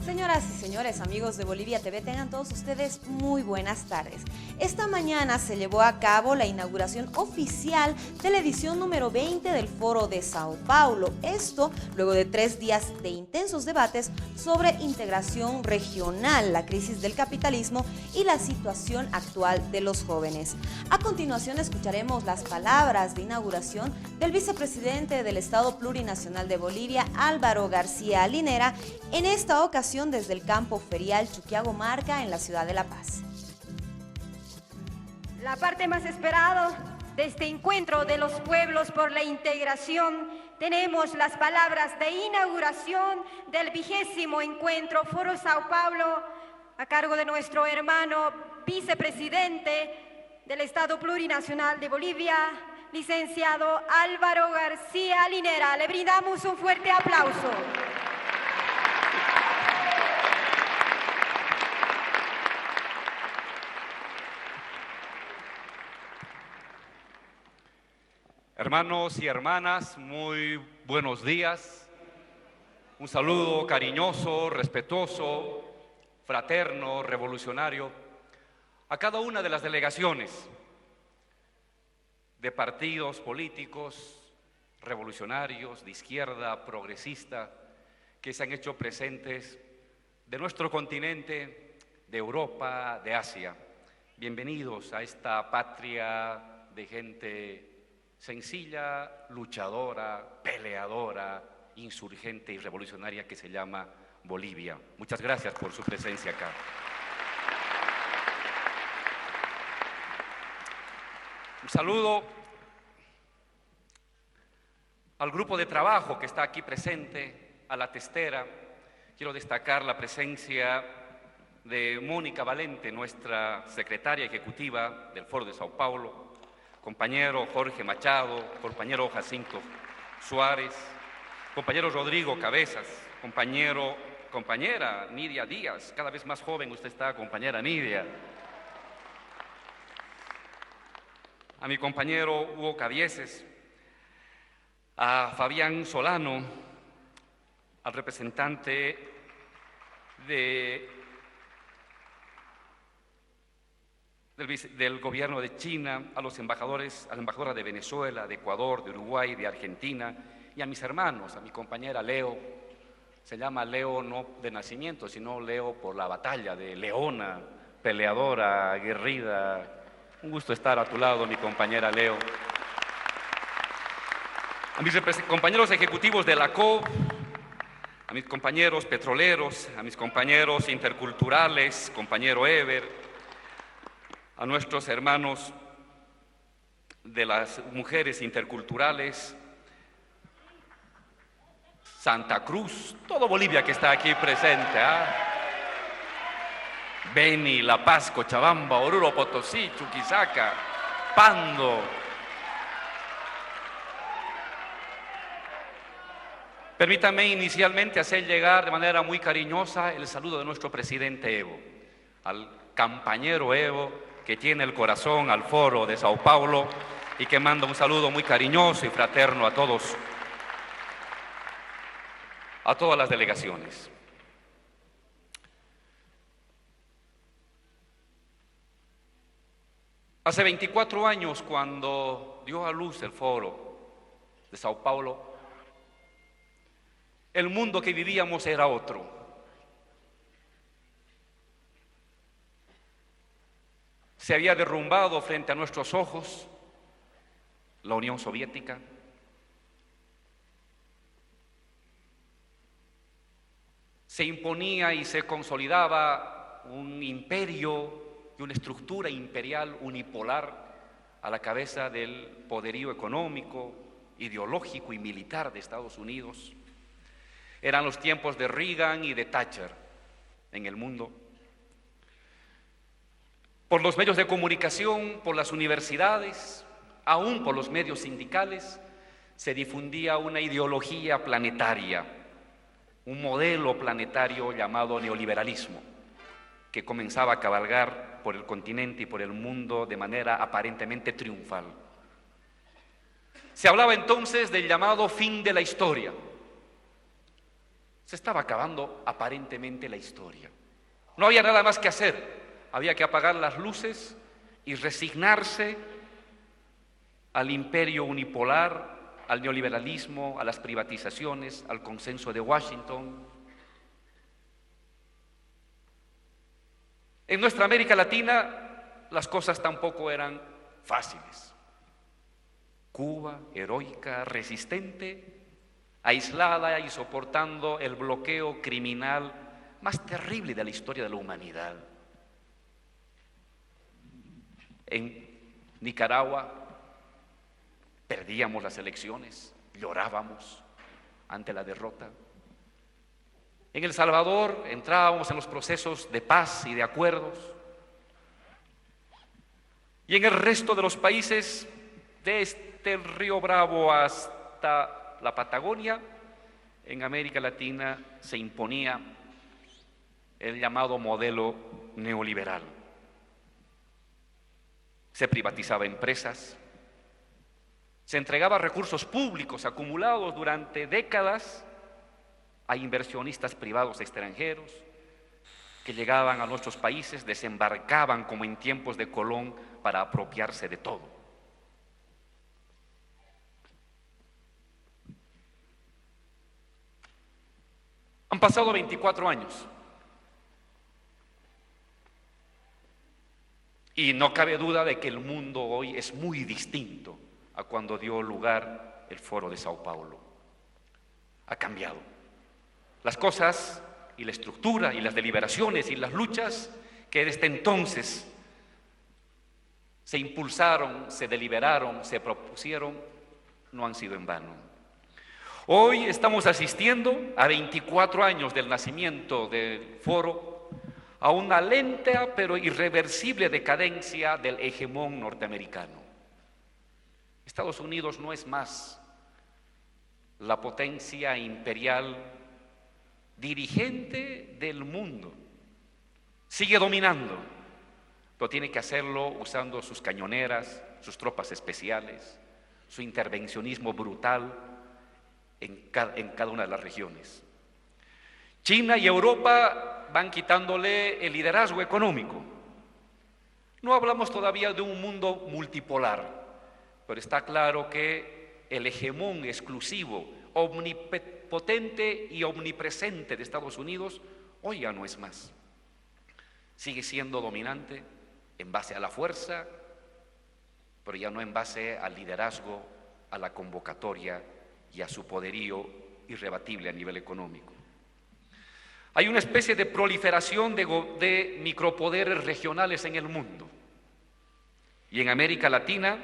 Señoras y señores, amigos de Bolivia TV, tengan todos ustedes muy buenas tardes. Esta mañana se llevó a cabo la inauguración oficial de la edición número 20 del Foro de Sao Paulo. Esto luego de 3 días de intensos debates sobre integración regional, la crisis del capitalismo y la situación actual de los jóvenes. A continuación escucharemos las palabras de inauguración del vicepresidente del Estado Plurinacional de Bolivia, Álvaro García Linera, en esta ocasión desde el campo ferial Chuquiagomarca en la ciudad de La Paz. La parte más esperada de este encuentro de los pueblos por la integración, tenemos las palabras de inauguración del 20º encuentro Foro Sao Paulo a cargo de nuestro hermano vicepresidente del Estado Plurinacional de Bolivia, licenciado Álvaro García Linera. Le brindamos un fuerte aplauso. Hermanos y hermanas, muy buenos días. Un saludo cariñoso, respetuoso, fraterno, revolucionario a cada una de las delegaciones de partidos políticos, revolucionarios, de izquierda, progresista, que se han hecho presentes de nuestro continente, de Europa, de Asia. Bienvenidos a esta patria de gente sencilla, luchadora, peleadora, insurgente y revolucionaria que se llama Bolivia. Muchas gracias por su presencia acá. Un saludo al grupo de trabajo que está aquí presente, a la testera. Quiero destacar la presencia de Mónica Valente, nuestra secretaria ejecutiva del Foro de Sao Paulo, compañero Jorge Machado, compañero Jacinto Suárez, compañero Rodrigo Cabezas, compañera Nidia Díaz, cada vez más joven usted está, compañera Nidia. A mi compañero Hugo Cabieses, a Fabián Solano, al representante del gobierno de China, a los embajadores, a la embajadora de Venezuela, de Ecuador, de Uruguay, de Argentina, y a mis hermanos, a mi compañera Leo. Se llama Leo no de nacimiento, sino Leo por la batalla de Leona, peleadora, aguerrida. Un gusto estar a tu lado, mi compañera Leo. A mis compañeros ejecutivos de la COP, a mis compañeros petroleros, a mis compañeros interculturales, compañero Eber, a nuestros hermanos de las mujeres interculturales, Santa Cruz, todo Bolivia que está aquí presente, Beni, La Paz, Cochabamba, Oruro, Potosí, Chuquisaca, Pando. Permítanme inicialmente hacer llegar de manera muy cariñosa el saludo de nuestro presidente Evo, al compañero Evo, que tiene el corazón al Foro de Sao Paulo y que manda un saludo muy cariñoso y fraterno a todos, a todas las delegaciones. Hace 24 años, cuando dio a luz el Foro de Sao Paulo, el mundo que vivíamos era otro. Se había derrumbado frente a nuestros ojos la Unión Soviética. Se imponía y se consolidaba un imperio y una estructura imperial unipolar a la cabeza del poderío económico, ideológico y militar de Estados Unidos. Eran los tiempos de Reagan y de Thatcher en el mundo. Por los medios de comunicación, por las universidades, aún por los medios sindicales, se difundía una ideología planetaria, un modelo planetario llamado neoliberalismo, que comenzaba a cabalgar por el continente y por el mundo de manera aparentemente triunfal. Se hablaba entonces del llamado fin de la historia. Se estaba acabando aparentemente la historia. No había nada más que hacer. Había que apagar las luces y resignarse al imperio unipolar, al neoliberalismo, a las privatizaciones, al consenso de Washington. En nuestra América Latina las cosas tampoco eran fáciles. Cuba, heroica, resistente, aislada y soportando el bloqueo criminal más terrible de la historia de la humanidad. En Nicaragua perdíamos las elecciones, llorábamos ante la derrota. En El Salvador entrábamos en los procesos de paz y de acuerdos. Y en el resto de los países, desde el Río Bravo hasta la Patagonia, en América Latina se imponía el llamado modelo neoliberal. Se privatizaba empresas, se entregaba recursos públicos acumulados durante décadas a inversionistas privados extranjeros que llegaban a nuestros países, desembarcaban como en tiempos de Colón para apropiarse de todo. Han pasado 24 años y no cabe duda de que el mundo hoy es muy distinto a cuando dio lugar el Foro de Sao Paulo. Ha cambiado. Las cosas y la estructura y las deliberaciones y las luchas que desde entonces se impulsaron, se deliberaron, se propusieron, no han sido en vano. Hoy estamos asistiendo a 24 años del nacimiento del Foro, a una lenta pero irreversible decadencia del hegemón norteamericano. Estados Unidos no es más la potencia imperial dirigente del mundo. Sigue dominando, pero tiene que hacerlo usando sus cañoneras, sus tropas especiales, su intervencionismo brutal en cada una de las regiones. China y Europa van quitándole el liderazgo económico. No hablamos todavía de un mundo multipolar, pero está claro que el hegemón exclusivo, omnipotente y omnipresente de Estados Unidos hoy ya no es más. Sigue siendo dominante en base a la fuerza, pero ya no en base al liderazgo, a la convocatoria y a su poderío irrebatible a nivel económico. Hay una especie de proliferación de micropoderes regionales en el mundo. Y en América Latina,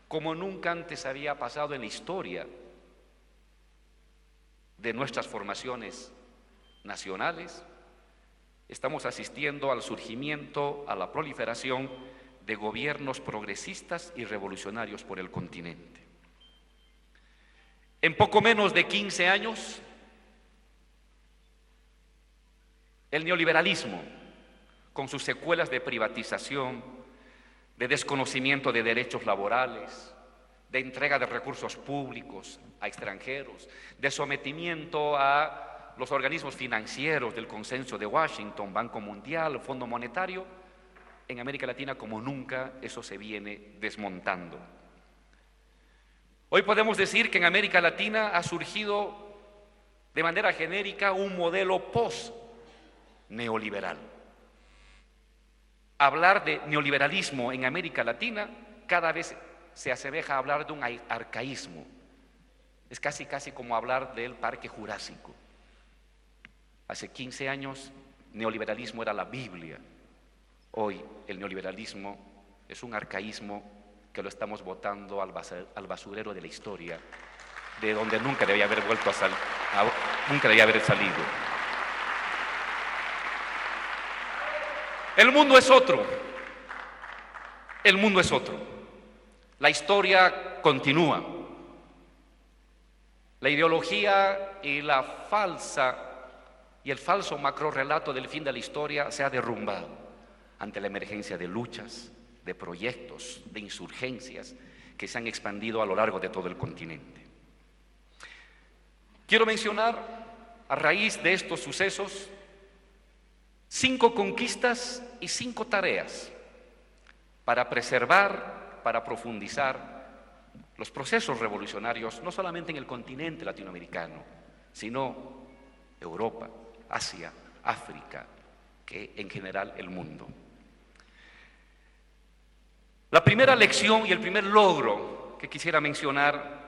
como nunca antes había pasado en la historia de nuestras formaciones nacionales, estamos asistiendo al surgimiento, a la proliferación de gobiernos progresistas y revolucionarios por el continente. En poco menos de 15 años, el neoliberalismo, con sus secuelas de privatización, de desconocimiento de derechos laborales, de entrega de recursos públicos a extranjeros, de sometimiento a los organismos financieros del consenso de Washington, Banco Mundial, Fondo Monetario, en América Latina como nunca eso se viene desmontando. Hoy podemos decir que en América Latina ha surgido de manera genérica un modelo post-neoliberal. Hablar de neoliberalismo en América Latina cada vez se asemeja a hablar de un arcaísmo. Es casi como hablar del Parque Jurásico. Hace 15 años, neoliberalismo era la Biblia. Hoy el neoliberalismo es un arcaísmo que lo estamos botando al basurero de la historia, de donde nunca debía haber nunca debía haber salido. El mundo es otro. El mundo es otro. La historia continúa. la ideología y el falso macrorrelato del fin de la historia se ha derrumbado ante la emergencia de luchas, de proyectos, de insurgencias que se han expandido a lo largo de todo el continente. Quiero mencionar, a raíz de estos sucesos, 5 conquistas y 5 tareas para preservar, para profundizar los procesos revolucionarios, no solamente en el continente latinoamericano, sino Europa, Asia, África, que en general el mundo. La primera lección y el primer logro que quisiera mencionar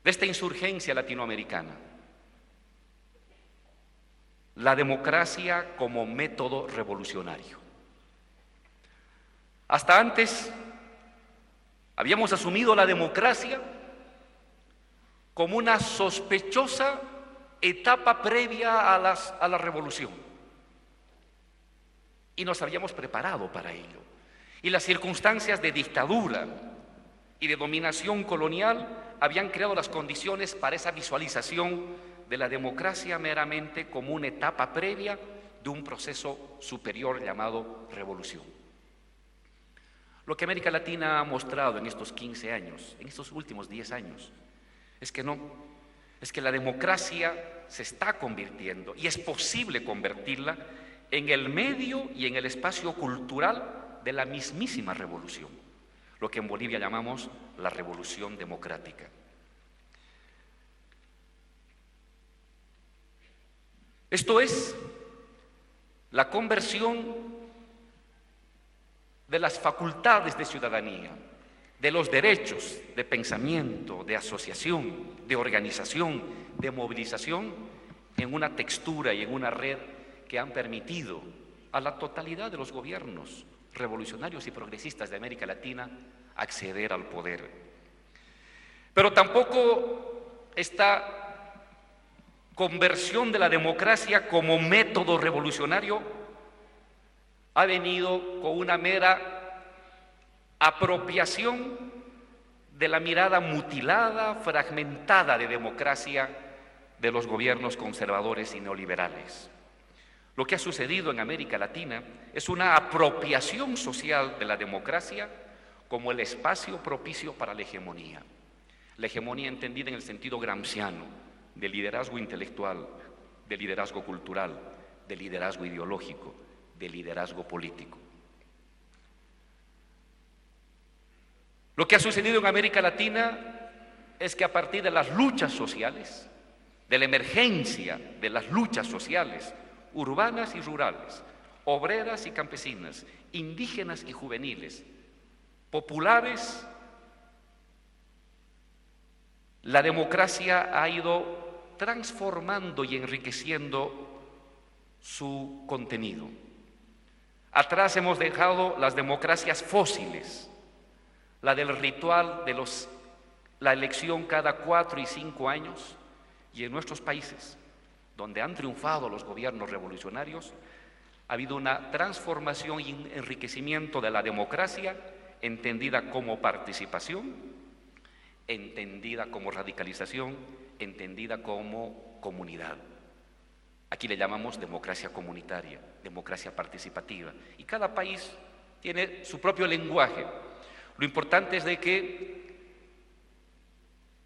de esta insurgencia latinoamericana: la democracia como método revolucionario. Hasta antes habíamos asumido la democracia como una sospechosa etapa previa a la revolución, y nos habíamos preparado para ello. Y las circunstancias de dictadura y de dominación colonial habían creado las condiciones para esa visualización de la democracia meramente como una etapa previa de un proceso superior llamado revolución. Lo que América Latina ha mostrado en estos 15 años, en estos últimos 10 años, es que no, es que la democracia se está convirtiendo, y es posible convertirla, en el medio y en el espacio cultural de la mismísima revolución, lo que en Bolivia llamamos la revolución democrática. Esto es la conversión de las facultades de ciudadanía, de los derechos de pensamiento, de asociación, de organización, de movilización, en una textura y en una red que han permitido a la totalidad de los gobiernos revolucionarios y progresistas de América Latina acceder al poder. Pero tampoco esta conversión de la democracia como método revolucionario ha venido con una mera apropiación de la mirada mutilada, fragmentada de democracia de los gobiernos conservadores y neoliberales. Lo que ha sucedido en América Latina es una apropiación social de la democracia como el espacio propicio para la hegemonía entendida en el sentido gramsciano, de liderazgo intelectual, de liderazgo cultural, de liderazgo ideológico, de liderazgo político. Lo que ha sucedido en América Latina es que a partir de las luchas sociales, de la emergencia de las luchas sociales, urbanas y rurales, obreras y campesinas, indígenas y juveniles, populares, la democracia ha ido transformando y enriqueciendo su contenido. Atrás hemos dejado las democracias fósiles, la del ritual de la elección cada 4 y 5 años, y en nuestros países, donde han triunfado los gobiernos revolucionarios, ha habido una transformación y un enriquecimiento de la democracia, entendida como participación, entendida como radicalización, entendida como comunidad. Aquí le llamamos democracia comunitaria, democracia participativa, y cada país tiene su propio lenguaje. Lo importante es de que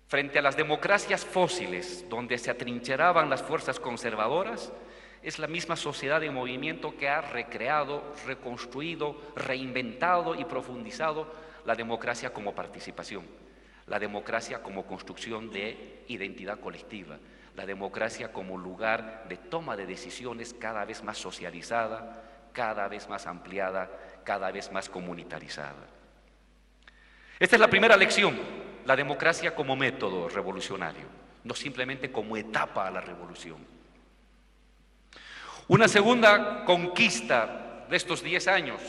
frente a las democracias fósiles, donde se atrincheraban las fuerzas conservadoras, es la misma sociedad en movimiento que ha recreado, reconstruido, reinventado y profundizado la democracia como participación, la democracia como construcción de identidad colectiva, la democracia como lugar de toma de decisiones cada vez más socializada, cada vez más ampliada, cada vez más comunitarizada. Esta es la primera lección, la democracia como método revolucionario, no simplemente como etapa a la revolución. Una segunda conquista de estos 10 años,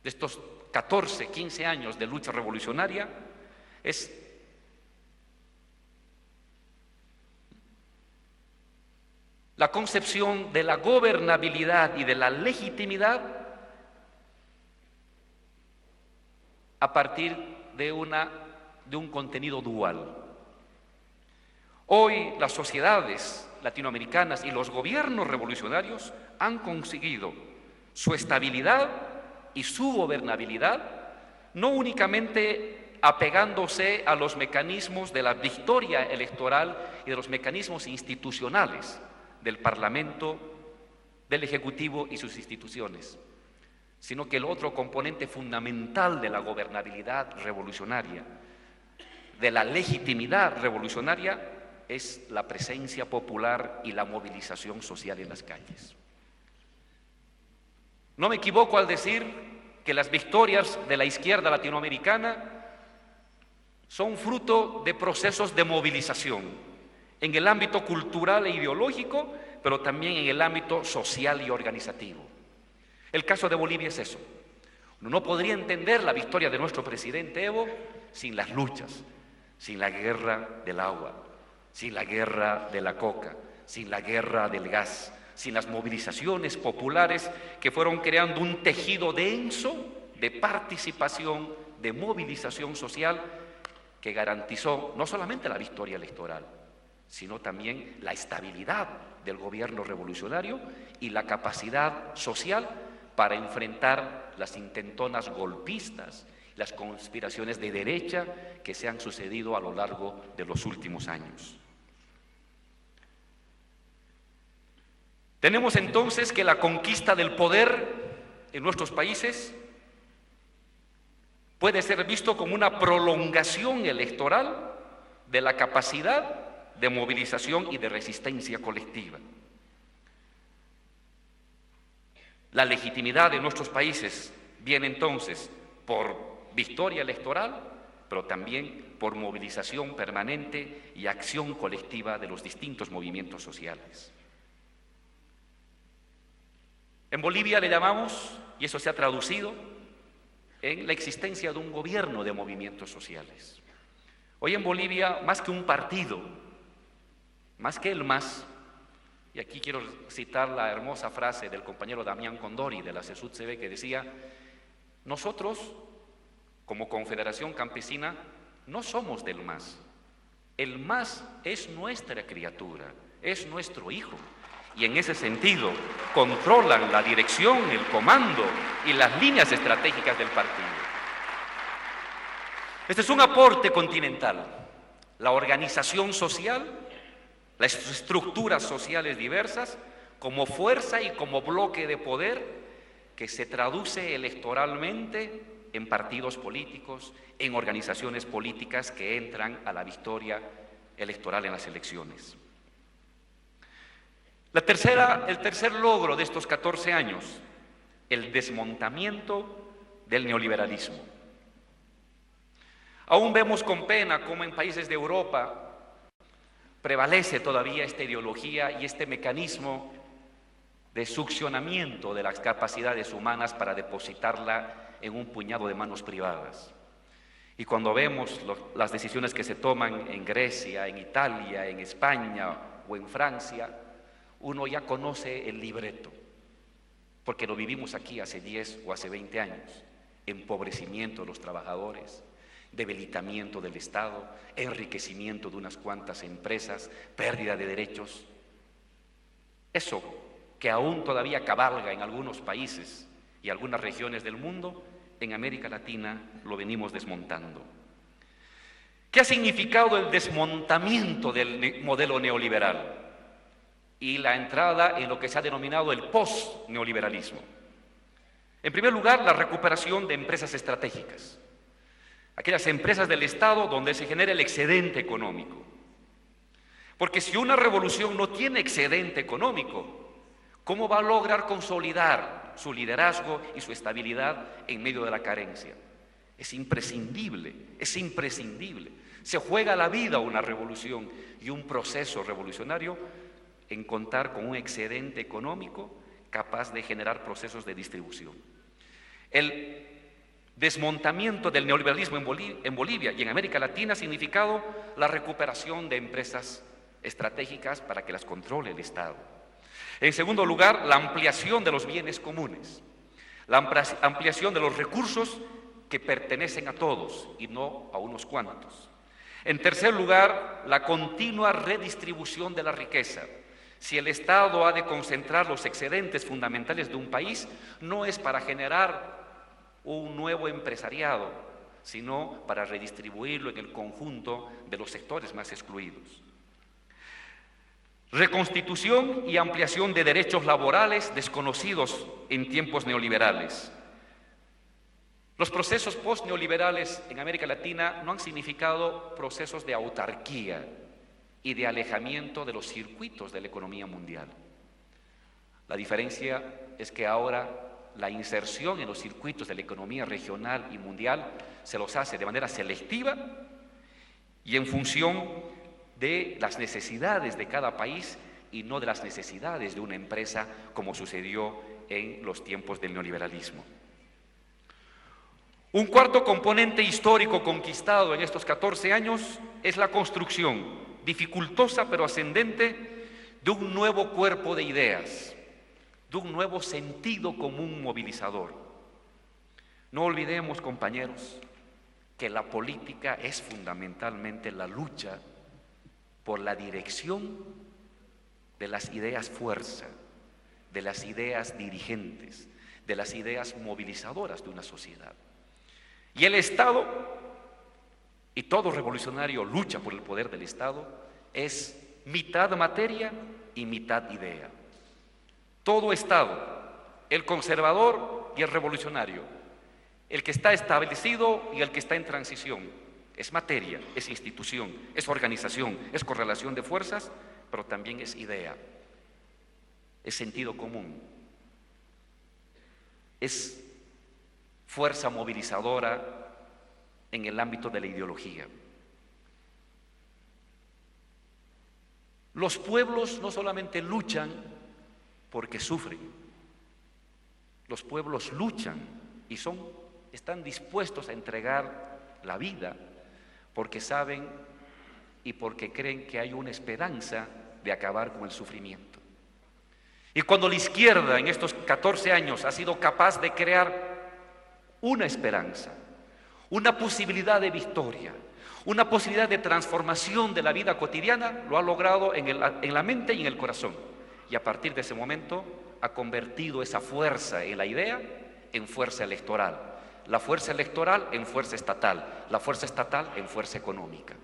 de estos 14, 15 años de lucha revolucionaria, es la concepción de la gobernabilidad y de la legitimidad a partir de un contenido dual. Hoy las sociedades latinoamericanas y los gobiernos revolucionarios han conseguido su estabilidad y su gobernabilidad, no únicamente apegándose a los mecanismos de la victoria electoral y de los mecanismos institucionales del Parlamento, del Ejecutivo y sus instituciones, sino que el otro componente fundamental de la gobernabilidad revolucionaria, de la legitimidad revolucionaria, es la presencia popular y la movilización social en las calles. No me equivoco al decir que las victorias de la izquierda latinoamericana son fruto de procesos de movilización en el ámbito cultural e ideológico, pero también en el ámbito social y organizativo. El caso de Bolivia es eso. Uno no podría entender la victoria de nuestro presidente Evo sin las luchas, sin la guerra del agua, sin la guerra de la coca, sin la guerra del gas, sin las movilizaciones populares que fueron creando un tejido denso de participación, de movilización social que garantizó no solamente la victoria electoral, sino también la estabilidad del gobierno revolucionario y la capacidad social para enfrentar las intentonas golpistas, las conspiraciones de derecha que se han sucedido a lo largo de los últimos años. Tenemos entonces que la conquista del poder en nuestros países puede ser visto como una prolongación electoral de la capacidad de movilización y de resistencia colectiva. La legitimidad de nuestros países viene entonces por victoria electoral, pero también por movilización permanente y acción colectiva de los distintos movimientos sociales. En Bolivia le llamamos, y eso se ha traducido, en la existencia de un gobierno de movimientos sociales. Hoy en Bolivia, más que un partido, más que el MAS, y aquí quiero citar la hermosa frase del compañero Damián Condori de la CESUD-CB que decía: nosotros, como Confederación Campesina, no somos del MAS. El MAS es nuestra criatura, es nuestro hijo. Y en ese sentido controlan la dirección, el comando y las líneas estratégicas del partido. Este es un aporte continental. La organización social, las estructuras sociales diversas, como fuerza y como bloque de poder que se traduce electoralmente en partidos políticos, en organizaciones políticas que entran a la victoria electoral en las elecciones. El tercer logro de estos 14 años, el desmontamiento del neoliberalismo. Aún vemos con pena cómo en países de Europa prevalece todavía esta ideología y este mecanismo de succionamiento de las capacidades humanas para depositarla en un puñado de manos privadas. Y cuando vemos las decisiones que se toman en Grecia, en Italia, en España o en Francia, uno ya conoce el libreto, porque lo vivimos aquí hace 10 o hace 20 años. Empobrecimiento de los trabajadores, debilitamiento del Estado, enriquecimiento de unas cuantas empresas, pérdida de derechos. Eso que aún todavía cabalga en algunos países y algunas regiones del mundo, en América Latina lo venimos desmontando. ¿Qué ha significado el desmontamiento del modelo neoliberal y la entrada en lo que se ha denominado el post-neoliberalismo? En primer lugar, la recuperación de empresas estratégicas, aquellas empresas del Estado donde se genera el excedente económico. Porque si una revolución no tiene excedente económico, ¿cómo va a lograr consolidar su liderazgo y su estabilidad en medio de la carencia? Es imprescindible, es imprescindible. Se juega la vida una revolución y un proceso revolucionario en contar con un excedente económico capaz de generar procesos de distribución. El desmontamiento del neoliberalismo en Bolivia y en América Latina ha significado la recuperación de empresas estratégicas para que las controle el Estado. En segundo lugar, la ampliación de los bienes comunes, la ampliación de los recursos que pertenecen a todos y no a unos cuantos. En tercer lugar, la continua redistribución de la riqueza. Si el Estado ha de concentrar los excedentes fundamentales de un país, no es para generar un nuevo empresariado, sino para redistribuirlo en el conjunto de los sectores más excluidos. Reconstitución y ampliación de derechos laborales desconocidos en tiempos neoliberales. Los procesos post-neoliberales en América Latina no han significado procesos de autarquía y de alejamiento de los circuitos de la economía mundial. La diferencia es que ahora la inserción en los circuitos de la economía regional y mundial se los hace de manera selectiva y en función de las necesidades de cada país y no de las necesidades de una empresa, como sucedió en los tiempos del neoliberalismo. Un cuarto componente histórico conquistado en estos 14 años es la construcción, dificultosa pero ascendente, de un nuevo cuerpo de ideas, de un nuevo sentido común movilizador. No olvidemos, compañeros, que la política es fundamentalmente la lucha por la dirección de las ideas fuerza, de las ideas dirigentes, de las ideas movilizadoras de una sociedad. Y el Estado, y todo revolucionario lucha por el poder del Estado, es mitad materia y mitad idea. Todo Estado, el conservador y el revolucionario, el que está establecido y el que está en transición, es materia, es institución, es organización, es correlación de fuerzas, pero también es idea, es sentido común, es fuerza movilizadora en el ámbito de la ideología. Los pueblos no solamente luchan porque sufren, los pueblos luchan y están dispuestos a entregar la vida porque saben y porque creen que hay una esperanza de acabar con el sufrimiento. Y cuando la izquierda en estos 14 años ha sido capaz de crear una esperanza, una posibilidad de victoria, una posibilidad de transformación de la vida cotidiana, lo ha logrado en la mente y en el corazón. Y a partir de ese momento ha convertido esa fuerza en la idea en fuerza electoral, la fuerza electoral en fuerza estatal, la fuerza estatal en fuerza económica.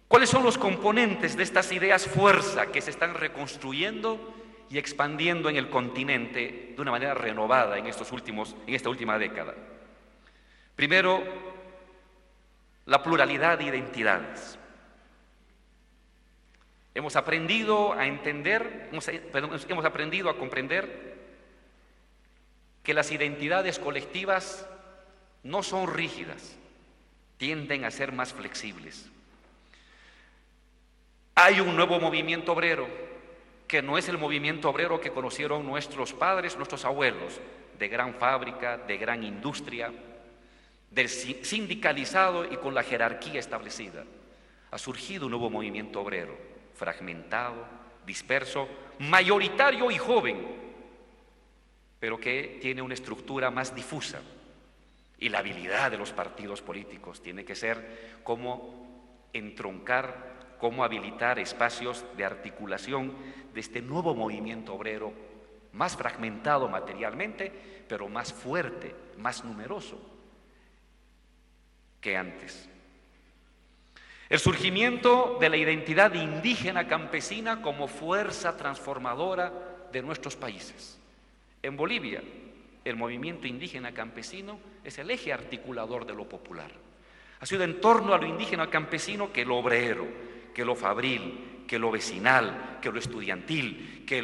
¿Cuáles son los componentes de estas ideas fuerza que se están reconstruyendo y expandiendo en el continente de una manera renovada en esta última década? Primero, la pluralidad de identidades. Hemos aprendido a comprender que las identidades colectivas no son rígidas, tienden a ser más flexibles. Hay un nuevo movimiento obrero, que no es el movimiento obrero que conocieron nuestros padres, nuestros abuelos, de gran fábrica, de gran industria, del sindicalizado y con la jerarquía establecida. Ha surgido un nuevo movimiento obrero, fragmentado, disperso, mayoritario y joven, pero que tiene una estructura más difusa. Y la habilidad de los partidos políticos tiene que ser cómo entroncar, cómo habilitar espacios de articulación de este nuevo movimiento obrero, más fragmentado materialmente, pero más fuerte, más numeroso que antes. El surgimiento de la identidad indígena campesina como fuerza transformadora de nuestros países. En Bolivia, el movimiento indígena campesino es el eje articulador de lo popular. Ha sido en torno a lo indígena campesino que lo obrero, que lo fabril, que lo vecinal, que lo estudiantil, que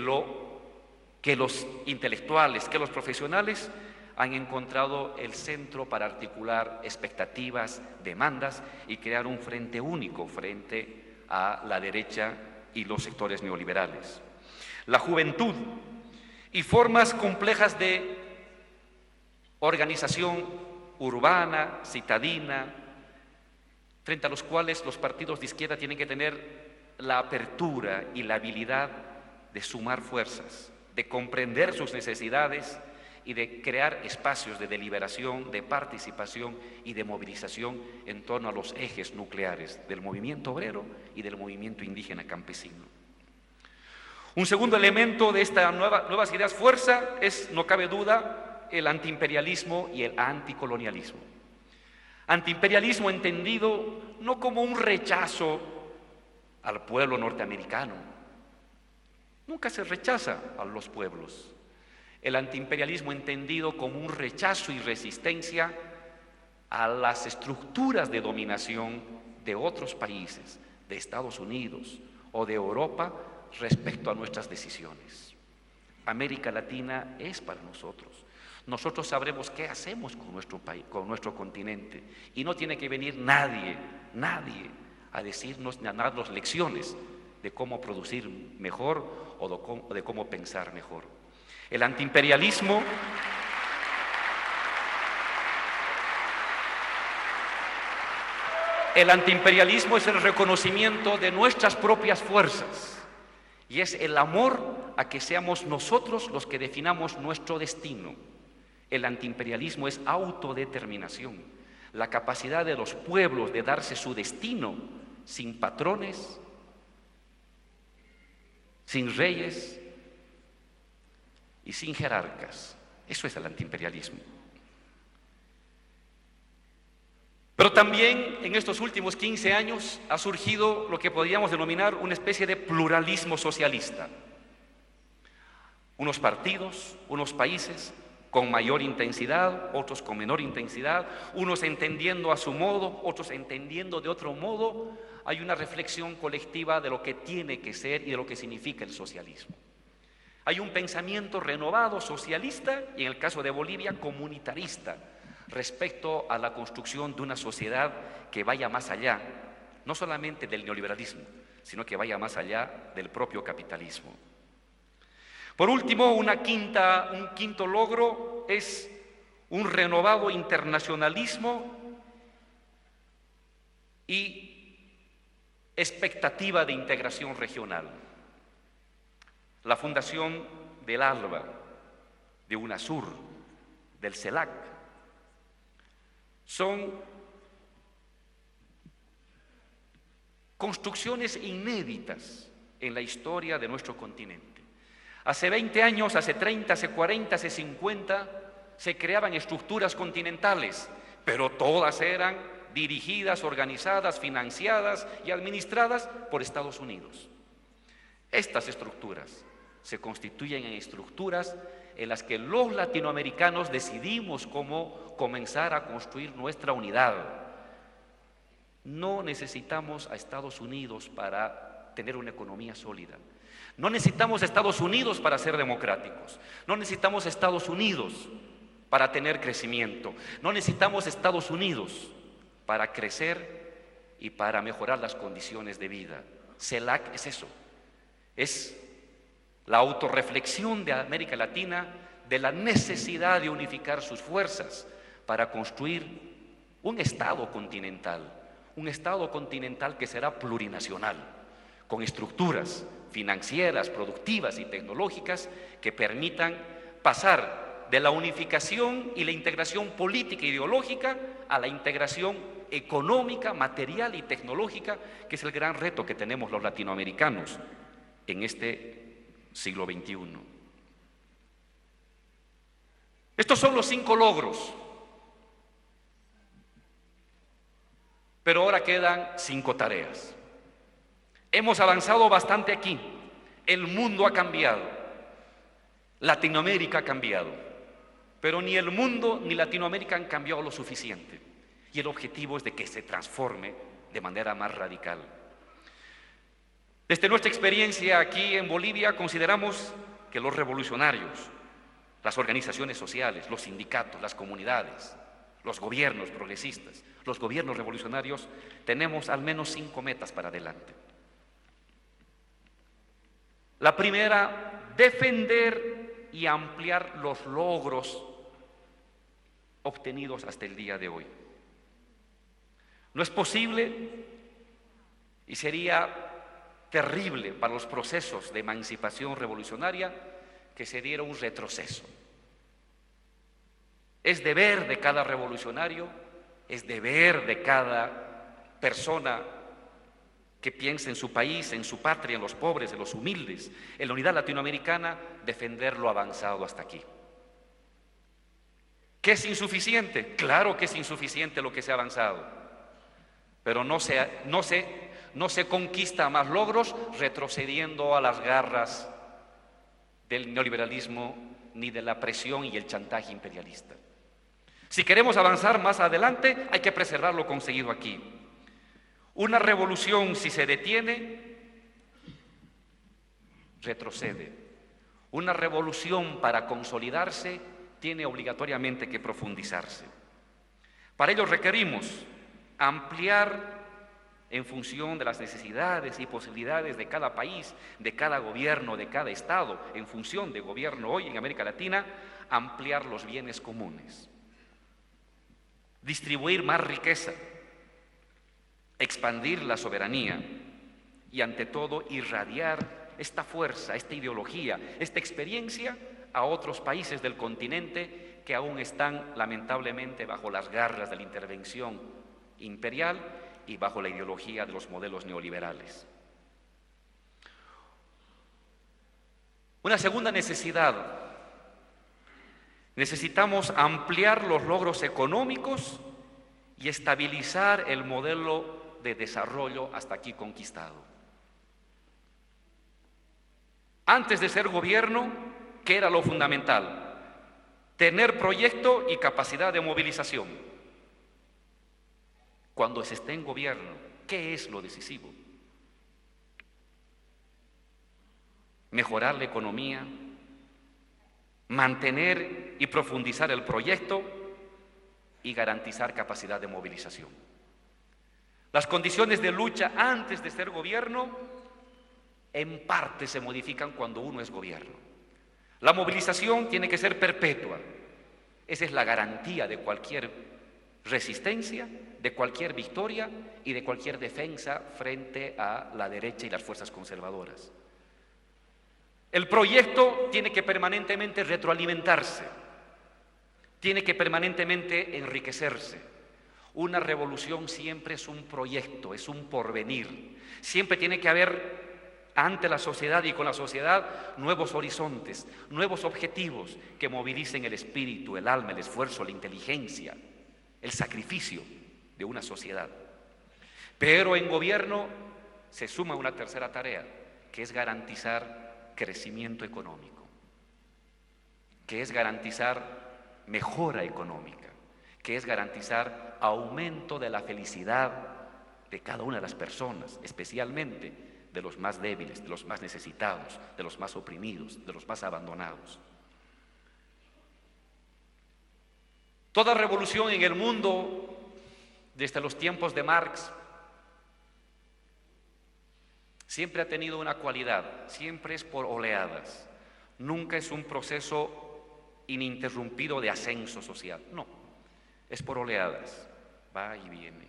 los intelectuales, que los profesionales han encontrado el centro para articular expectativas, demandas y crear un frente único frente a la derecha y los sectores neoliberales. La juventud y formas complejas de organización urbana, citadina, frente a los cuales los partidos de izquierda tienen que tener la apertura y la habilidad de sumar fuerzas, de comprender sus necesidades y de crear espacios de deliberación, de participación y de movilización en torno a los ejes nucleares del movimiento obrero y del movimiento indígena campesino. Un segundo elemento de estas nuevas ideas fuerza es, no cabe duda, el antiimperialismo y el anticolonialismo. Antiimperialismo entendido no como un rechazo al pueblo norteamericano. Nunca se rechaza a los pueblos. El antiimperialismo entendido como un rechazo y resistencia a las estructuras de dominación de otros países, de Estados Unidos o de Europa, respecto a nuestras decisiones. América Latina es para nosotros. Nosotros sabremos qué hacemos con nuestro país, con nuestro continente, y no tiene que venir nadie a decirnos ni a darnos lecciones de cómo producir mejor o de cómo pensar mejor. El antiimperialismo es el reconocimiento de nuestras propias fuerzas y es el amor a que seamos nosotros los que definamos nuestro destino. El antiimperialismo es autodeterminación, la capacidad de los pueblos de darse su destino sin patrones, sin reyes y sin jerarcas. Eso es el antiimperialismo. Pero también en estos últimos 15 años ha surgido lo que podríamos denominar una especie de pluralismo socialista. Unos partidos, unos países con mayor intensidad, otros con menor intensidad, unos entendiendo a su modo, otros entendiendo de otro modo. Hay una reflexión colectiva de lo que tiene que ser y de lo que significa el socialismo. Hay un pensamiento renovado socialista y en el caso de Bolivia comunitarista respecto a la construcción de una sociedad que vaya más allá, no solamente del neoliberalismo, sino que vaya más allá del propio capitalismo. Por último, un quinto logro es un renovado internacionalismo y expectativa de integración regional. La fundación del ALBA, de UNASUR, del CELAC, son construcciones inéditas en la historia de nuestro continente. Hace 20 años, hace 30, hace 40, hace 50, se creaban estructuras continentales, pero todas eran dirigidas, organizadas, financiadas y administradas por Estados Unidos. Estas estructuras se constituyen en estructuras en las que los latinoamericanos decidimos cómo comenzar a construir nuestra unidad. No necesitamos a Estados Unidos para tener una economía sólida. No necesitamos a Estados Unidos para ser democráticos. No necesitamos a Estados Unidos para tener crecimiento. No necesitamos a Estados Unidos para crecer y para mejorar las condiciones de vida. CELAC es eso. Es la autorreflexión de América Latina de la necesidad de unificar sus fuerzas para construir un Estado continental que será plurinacional, con estructuras financieras, productivas y tecnológicas que permitan pasar de la unificación y la integración política e ideológica a la integración económica, material y tecnológica, que es el gran reto que tenemos los latinoamericanos en este siglo XXI. Estos son los 5 logros, pero ahora quedan 5 tareas. Hemos avanzado bastante aquí, el mundo ha cambiado, Latinoamérica ha cambiado, pero ni el mundo ni Latinoamérica han cambiado lo suficiente, y el objetivo es de que se transforme de manera más radical. Desde nuestra experiencia aquí en Bolivia, consideramos que los revolucionarios, las organizaciones sociales, los sindicatos, las comunidades, los gobiernos progresistas, los gobiernos revolucionarios, tenemos al menos 5 metas para adelante. La primera, defender y ampliar los logros obtenidos hasta el día de hoy. No es posible y sería terrible para los procesos de emancipación revolucionaria que se diera un retroceso. Es deber de cada revolucionario, es deber de cada persona que piensa en su país, en su patria, en los pobres, en los humildes, en la unidad latinoamericana, defender lo avanzado hasta aquí. ¿Qué es insuficiente? Claro que es insuficiente lo que se ha avanzado, pero no se conquista más logros retrocediendo a las garras del neoliberalismo ni de la presión y el chantaje imperialista. Si queremos avanzar más adelante, hay que preservar lo conseguido aquí. Una revolución, si se detiene, retrocede. Una revolución, para consolidarse, tiene obligatoriamente que profundizarse. Para ello requerimos ampliar en función de las necesidades y posibilidades de cada país, de cada gobierno, de cada estado, en función de gobierno hoy en América Latina, ampliar los bienes comunes, distribuir más riqueza, expandir la soberanía y, ante todo, irradiar esta fuerza, esta ideología, esta experiencia a otros países del continente que aún están lamentablemente bajo las garras de la intervención imperial y bajo la ideología de los modelos neoliberales. Una segunda necesidad: necesitamos ampliar los logros económicos y estabilizar el modelo de desarrollo hasta aquí conquistado. Antes de ser gobierno, ¿qué era lo fundamental? Tener proyecto y capacidad de movilización. Cuando se esté en gobierno, ¿qué es lo decisivo? Mejorar la economía, mantener y profundizar el proyecto y garantizar capacidad de movilización. Las condiciones de lucha antes de ser gobierno en parte se modifican cuando uno es gobierno. La movilización tiene que ser perpetua. Esa es la garantía de cualquier resistencia, de cualquier victoria y de cualquier defensa frente a la derecha y las fuerzas conservadoras. El proyecto tiene que permanentemente retroalimentarse, tiene que permanentemente enriquecerse. Una revolución siempre es un proyecto, es un porvenir. Siempre tiene que haber ante la sociedad y con la sociedad nuevos horizontes, nuevos objetivos que movilicen el espíritu, el alma, el esfuerzo, la inteligencia, el sacrificio de una sociedad. Pero en gobierno se suma una tercera tarea, que es garantizar crecimiento económico, que es garantizar mejora económica, que es garantizar aumento de la felicidad de cada una de las personas, especialmente de los más débiles, de los más necesitados, de los más oprimidos, de los más abandonados. Toda revolución en el mundo, desde los tiempos de Marx, siempre ha tenido una cualidad: siempre es por oleadas, nunca es un proceso ininterrumpido de ascenso social, no, es por oleadas, va y viene,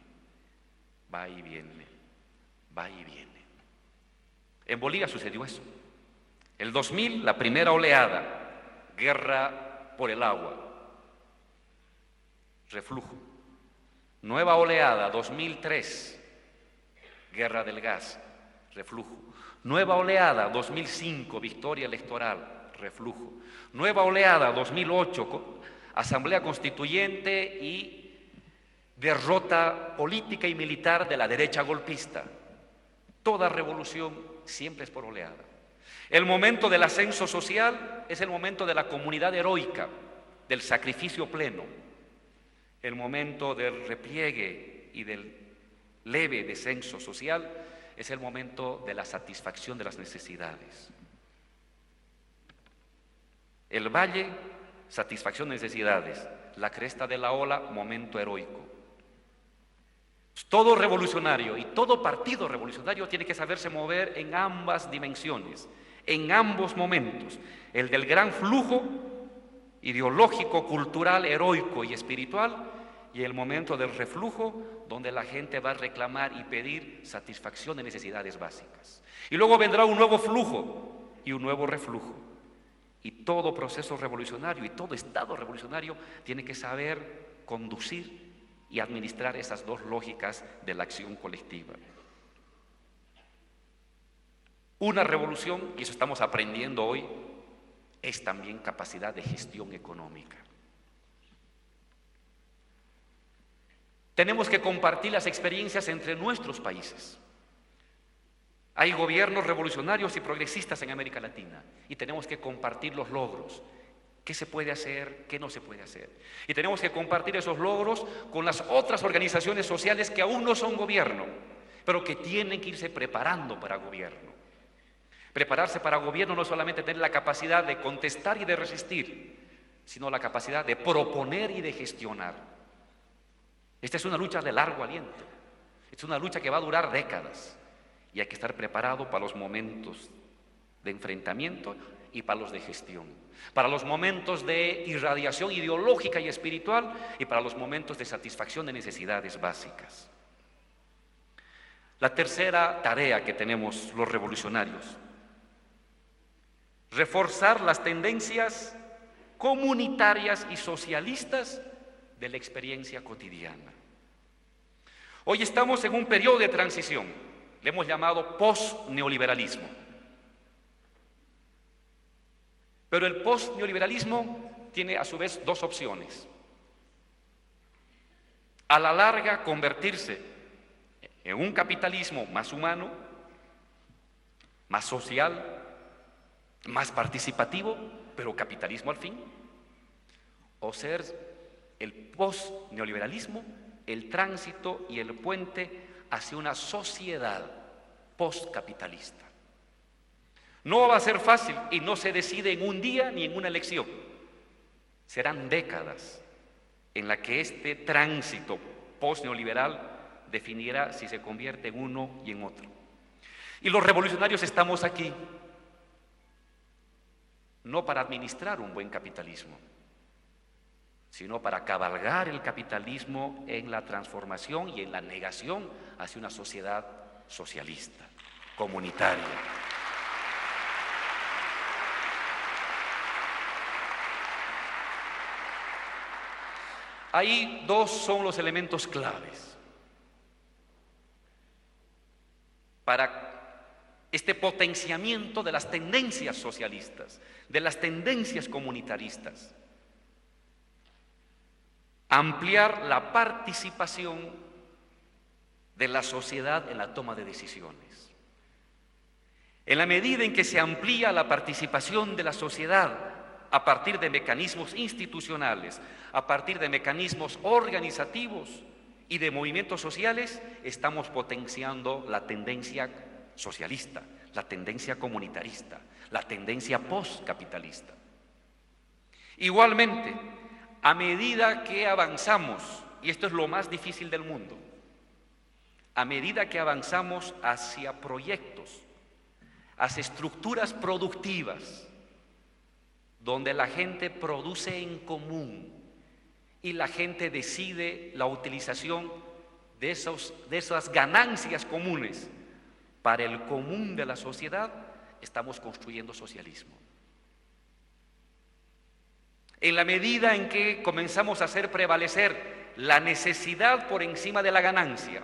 va y viene, va y viene. En Bolivia sucedió eso. El 2000, la primera oleada, guerra por el agua, reflujo. Nueva oleada, 2003, guerra del gas, reflujo. Nueva oleada, 2005, victoria electoral, reflujo. Nueva oleada, 2008, asamblea constituyente y derrota política y militar de la derecha golpista. Toda revolución siempre es por oleada. El momento del ascenso social es el momento de la comunidad heroica, del sacrificio pleno. El momento del repliegue y del leve descenso social es el momento de la satisfacción de las necesidades. El valle, satisfacción de necesidades. La cresta de la ola, momento heroico. Todo revolucionario y todo partido revolucionario tiene que saberse mover en ambas dimensiones, en ambos momentos. El del gran flujo ideológico, cultural, heroico y espiritual, y el momento del reflujo, donde la gente va a reclamar y pedir satisfacción de necesidades básicas. Y luego vendrá un nuevo flujo y un nuevo reflujo. Y todo proceso revolucionario y todo Estado revolucionario tiene que saber conducir y administrar esas dos lógicas de la acción colectiva. Una revolución, y eso estamos aprendiendo hoy, es también capacidad de gestión económica. Tenemos que compartir las experiencias entre nuestros países. Hay gobiernos revolucionarios y progresistas en América Latina y tenemos que compartir los logros. ¿Qué se puede hacer? ¿Qué no se puede hacer? Y tenemos que compartir esos logros con las otras organizaciones sociales que aún no son gobierno, pero que tienen que irse preparando para gobierno. Prepararse para gobierno no es solamente tener la capacidad de contestar y de resistir, sino la capacidad de proponer y de gestionar. Esta es una lucha de largo aliento. Es una lucha que va a durar décadas. Y hay que estar preparado para los momentos de enfrentamiento y para los de gestión, para los momentos de irradiación ideológica y espiritual y para los momentos de satisfacción de necesidades básicas. La tercera tarea que tenemos los revolucionarios: reforzar las tendencias comunitarias y socialistas de la experiencia cotidiana. Hoy estamos en un periodo de transición. Le hemos llamado post-neoliberalismo. Pero el post-neoliberalismo tiene a su vez dos opciones. A la larga, convertirse en un capitalismo más humano, más social, más participativo, pero capitalismo al fin. O ser el post-neoliberalismo, el tránsito y el puente hacia una sociedad postcapitalista. No va a ser fácil y no se decide en un día ni en una elección. Serán décadas en las que este tránsito postneoliberal definirá si se convierte en uno y en otro. Y los revolucionarios estamos aquí no para administrar un buen capitalismo, sino para cabalgar el capitalismo en la transformación y en la negación hacia una sociedad socialista, comunitaria. Ahí dos son los elementos claves para este potenciamiento de las tendencias socialistas, de las tendencias comunitaristas. Ampliar la participación de la sociedad en la toma de decisiones. En la medida en que se amplía la participación de la sociedad a partir de mecanismos institucionales, a partir de mecanismos organizativos y de movimientos sociales, estamos potenciando la tendencia socialista, la tendencia comunitarista, la tendencia postcapitalista. Igualmente, a medida que avanzamos, y esto es lo más difícil del mundo, a medida que avanzamos hacia proyectos, hacia estructuras productivas, donde la gente produce en común y la gente decide la utilización de esas ganancias comunes para el común de la sociedad, estamos construyendo socialismo. En la medida en que comenzamos a hacer prevalecer la necesidad por encima de la ganancia,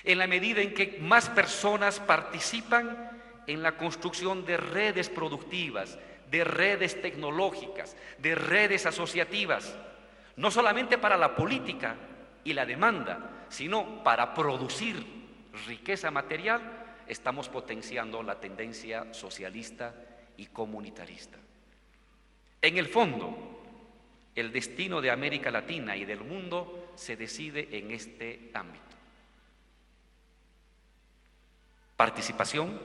en la medida en que más personas participan en la construcción de redes productivas, de redes tecnológicas, de redes asociativas, no solamente para la política y la demanda, sino para producir riqueza material, estamos potenciando la tendencia socialista y comunitarista. En el fondo, el destino de América Latina y del mundo se decide en este ámbito. Participación,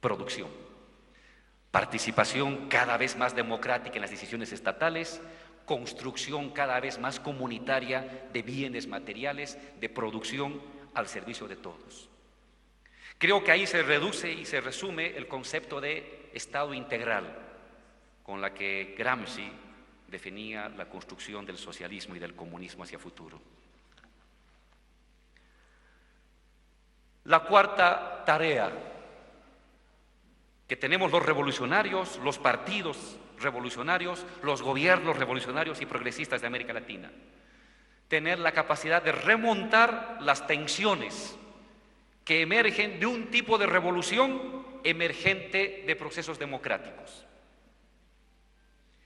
producción. Participación cada vez más democrática en las decisiones estatales, construcción cada vez más comunitaria de bienes materiales, de producción al servicio de todos. Creo que ahí se reduce y se resume el concepto de Estado integral, con la que Gramsci definía la construcción del socialismo y del comunismo hacia futuro. La cuarta tarea que tenemos los revolucionarios, los partidos revolucionarios, los gobiernos revolucionarios y progresistas de América Latina. Tener la capacidad de remontar las tensiones que emergen de un tipo de revolución emergente de procesos democráticos.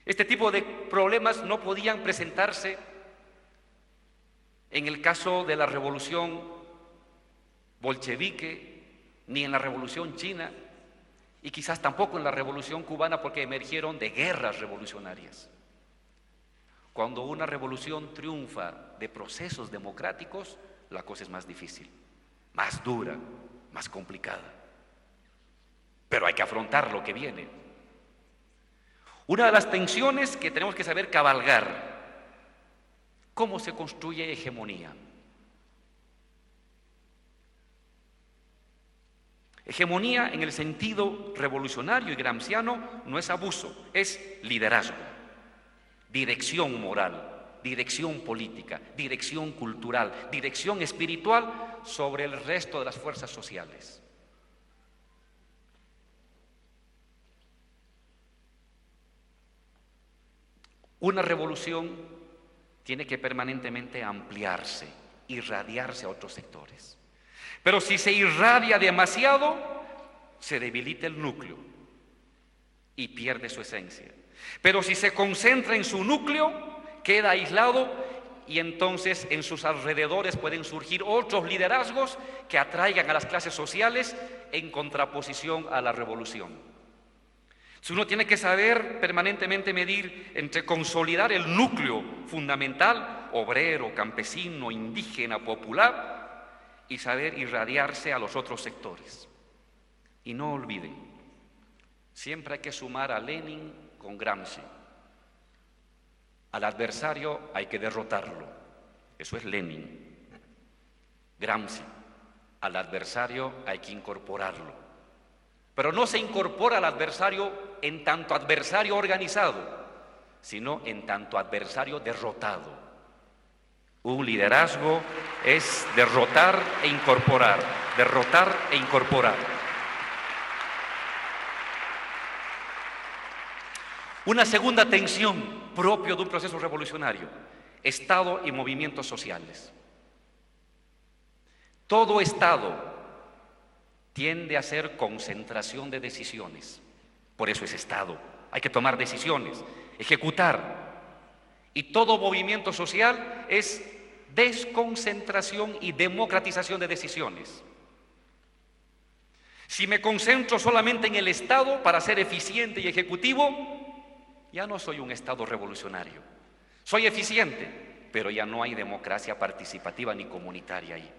Este tipo de problemas no podían presentarse en el caso de la revolución bolchevique, ni en la revolución china, y quizás tampoco en la revolución cubana, porque emergieron de guerras revolucionarias. Cuando una revolución triunfa de procesos democráticos, la cosa es más difícil, más dura, más complicada. Pero hay que afrontar lo que viene. Una de las tensiones que tenemos que saber cabalgar: ¿cómo se construye hegemonía? Hegemonía en el sentido revolucionario y gramsciano no es abuso, es liderazgo, dirección moral, dirección política, dirección cultural, dirección espiritual sobre el resto de las fuerzas sociales. Una revolución tiene que permanentemente ampliarse, irradiarse a otros sectores. Pero si se irradia demasiado, se debilita el núcleo y pierde su esencia. Pero si se concentra en su núcleo, queda aislado, y entonces en sus alrededores pueden surgir otros liderazgos que atraigan a las clases sociales en contraposición a la revolución. Si uno tiene que saber permanentemente medir entre consolidar el núcleo fundamental, obrero, campesino, indígena, popular, y saber irradiarse a los otros sectores. Y no olviden, siempre hay que sumar a Lenin con Gramsci. Al adversario hay que derrotarlo, eso es Lenin. Gramsci, al adversario hay que incorporarlo. Pero no se incorpora al adversario en tanto adversario organizado, sino en tanto adversario derrotado. Un liderazgo es derrotar e incorporar, derrotar e incorporar. Una segunda tensión propio de un proceso revolucionario: Estado y movimientos sociales. Todo Estado tiende a ser concentración de decisiones, por eso es Estado. Hay que tomar decisiones, ejecutar. Y todo movimiento social es desconcentración y democratización de decisiones. Si me concentro solamente en el Estado para ser eficiente y ejecutivo, ya no soy un Estado revolucionario. Soy eficiente, pero ya no hay democracia participativa ni comunitaria ahí.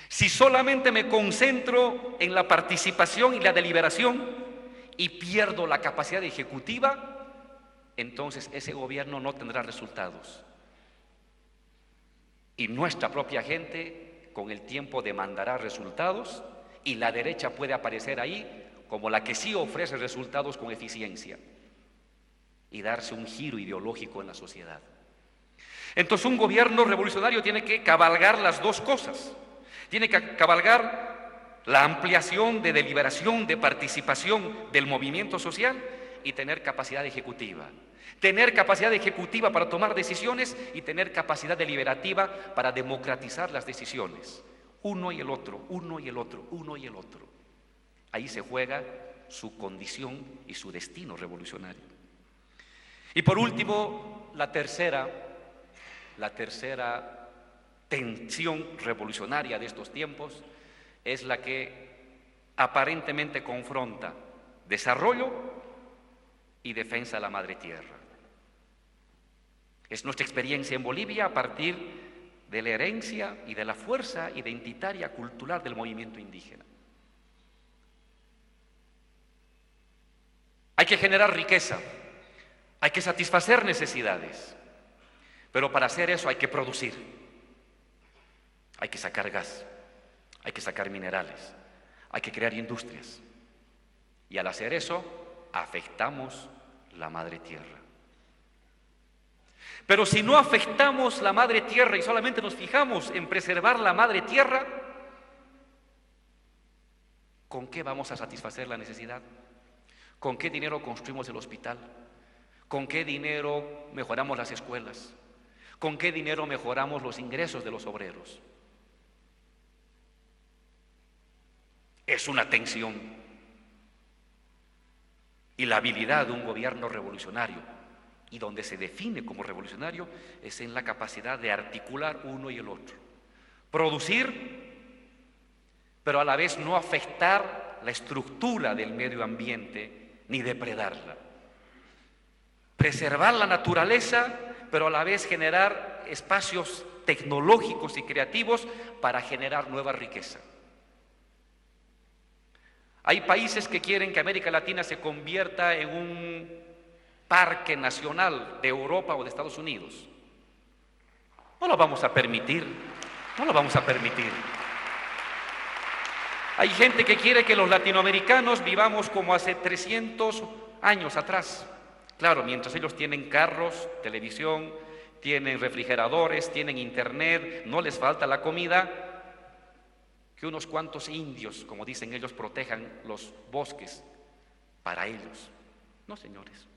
Si solamente me concentro en la participación y la deliberación y pierdo la capacidad ejecutiva, entonces ese gobierno no tendrá resultados. Y nuestra propia gente con el tiempo demandará resultados, y la derecha puede aparecer ahí como la que sí ofrece resultados con eficiencia y darse un giro ideológico en la sociedad. Entonces un gobierno revolucionario tiene que cabalgar las dos cosas. Tiene que cabalgar la ampliación de deliberación, de participación del movimiento social, y tener capacidad ejecutiva. Tener capacidad ejecutiva para tomar decisiones y tener capacidad deliberativa para democratizar las decisiones. Uno y el otro, uno y el otro, uno y el otro. Ahí se juega su condición y su destino revolucionario. Y por último, la tercera tensión revolucionaria de estos tiempos es la que aparentemente confronta desarrollo y defensa de la madre tierra. Es nuestra experiencia en Bolivia a partir de la herencia y de la fuerza identitaria cultural del movimiento indígena. Hay que generar riqueza, hay que satisfacer necesidades, pero para hacer eso hay que producir, hay que sacar gas, hay que sacar minerales, hay que crear industrias, y al hacer eso afectamos la madre tierra. Pero si no afectamos la madre tierra y solamente nos fijamos en preservar la madre tierra, ¿Con qué vamos a satisfacer la necesidad? ¿Con qué dinero construimos el hospital? ¿Con qué dinero mejoramos las escuelas? ¿Con qué dinero mejoramos los ingresos de los obreros? Es una tensión. Y la habilidad de un gobierno revolucionario, y donde se define como revolucionario, es en la capacidad de articular uno y el otro. Producir, pero a la vez no afectar la estructura del medio ambiente ni depredarla. Preservar la naturaleza, pero a la vez generar espacios tecnológicos y creativos para generar nueva riqueza. Hay países que quieren que América Latina se convierta en un parque nacional de Europa o de Estados Unidos. No lo vamos a permitir, no lo vamos a permitir. Hay gente que quiere que los latinoamericanos vivamos como hace 300 años atrás. Claro, mientras ellos tienen carros, televisión, tienen refrigeradores, tienen internet, no les falta la comida, que unos cuantos indios, como dicen ellos, protejan los bosques para ellos. No, señores,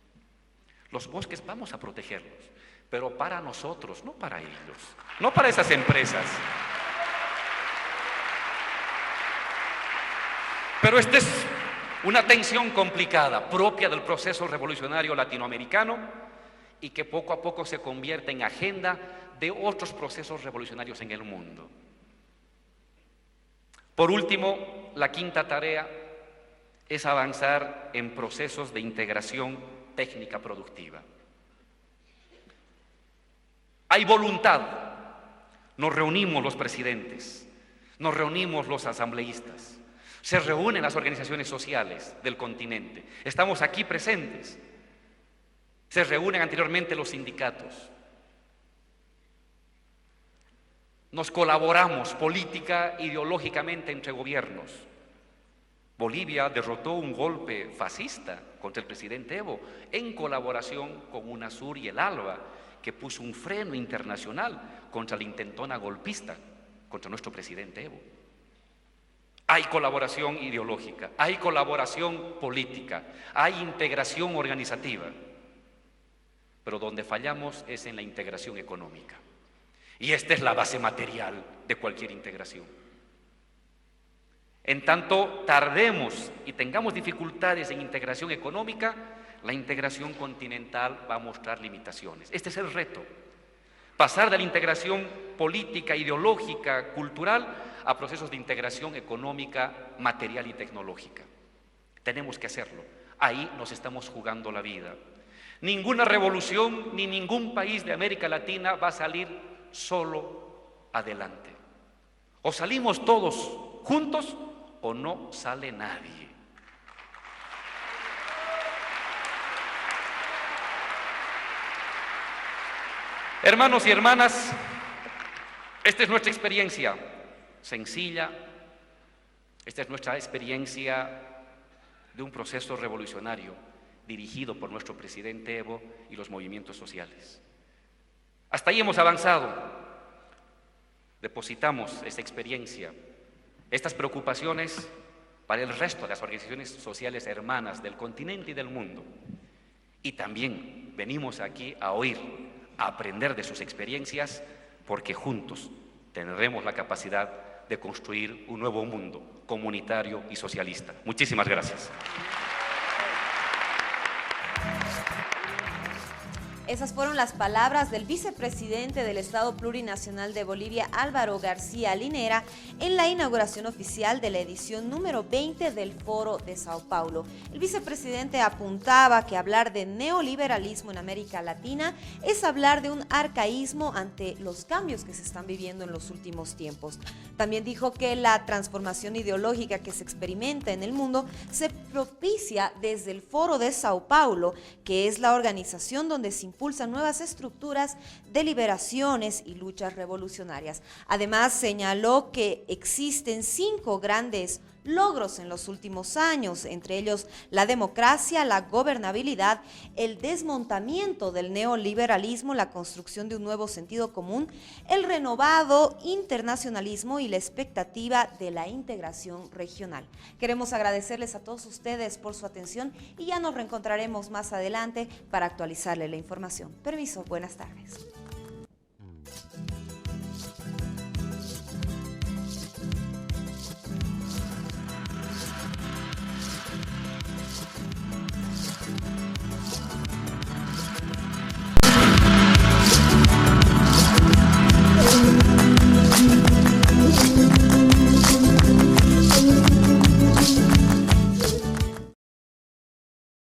los bosques vamos a protegerlos, pero para nosotros, no para ellos, no para esas empresas. Pero esta es una tensión complicada, propia del proceso revolucionario latinoamericano y que poco a poco se convierte en agenda de otros procesos revolucionarios en el mundo. Por último, la quinta tarea es avanzar en procesos de integración técnica productiva. Hay voluntad, nos reunimos los presidentes, nos reunimos los asambleístas, se reúnen las organizaciones sociales del continente, estamos aquí presentes, se reúnen anteriormente los sindicatos, nos colaboramos política, ideológicamente entre gobiernos. Bolivia derrotó un golpe fascista contra el presidente Evo en colaboración con UNASUR y el ALBA, que puso un freno internacional contra la intentona golpista contra nuestro presidente Evo. Hay colaboración ideológica, hay colaboración política, hay integración organizativa, pero donde fallamos es en la integración económica. Y esta es la base material de cualquier integración. En tanto tardemos y tengamos dificultades en integración económica, la integración continental va a mostrar limitaciones. Este es el reto. Pasar de la integración política, ideológica, cultural, a procesos de integración económica, material y tecnológica. Tenemos que hacerlo. Ahí nos estamos jugando la vida. Ninguna revolución ni ningún país de América Latina va a salir solo adelante. O salimos todos juntos o no sale nadie. Hermanos y hermanas, esta es nuestra experiencia sencilla, esta es nuestra experiencia de un proceso revolucionario dirigido por nuestro presidente Evo y los movimientos sociales. Hasta ahí hemos avanzado, depositamos esta experiencia, estas preocupaciones para el resto de las organizaciones sociales hermanas del continente y del mundo. Y también venimos aquí a oír, a aprender de sus experiencias, porque juntos tendremos la capacidad de construir un nuevo mundo comunitario y socialista. Muchísimas gracias. Esas fueron las palabras del vicepresidente del Estado Plurinacional de Bolivia, Álvaro García Linera, en la inauguración oficial de la edición número 20 del Foro de Sao Paulo. El vicepresidente apuntaba que hablar de neoliberalismo en América Latina es hablar de un arcaísmo ante los cambios que se están viviendo en los últimos tiempos. También dijo que la transformación ideológica que se experimenta en el mundo se propicia desde el Foro de Sao Paulo, que es la organización donde se impulsan nuevas estructuras de liberaciones y luchas revolucionarias. Además, señaló que existen 5 grandes logros en los últimos años, entre ellos la democracia, la gobernabilidad, el desmontamiento del neoliberalismo, la construcción de un nuevo sentido común, el renovado internacionalismo y la expectativa de la integración regional. Queremos agradecerles a todos ustedes por su atención y ya nos reencontraremos más adelante para actualizarle la información. Permiso, buenas tardes.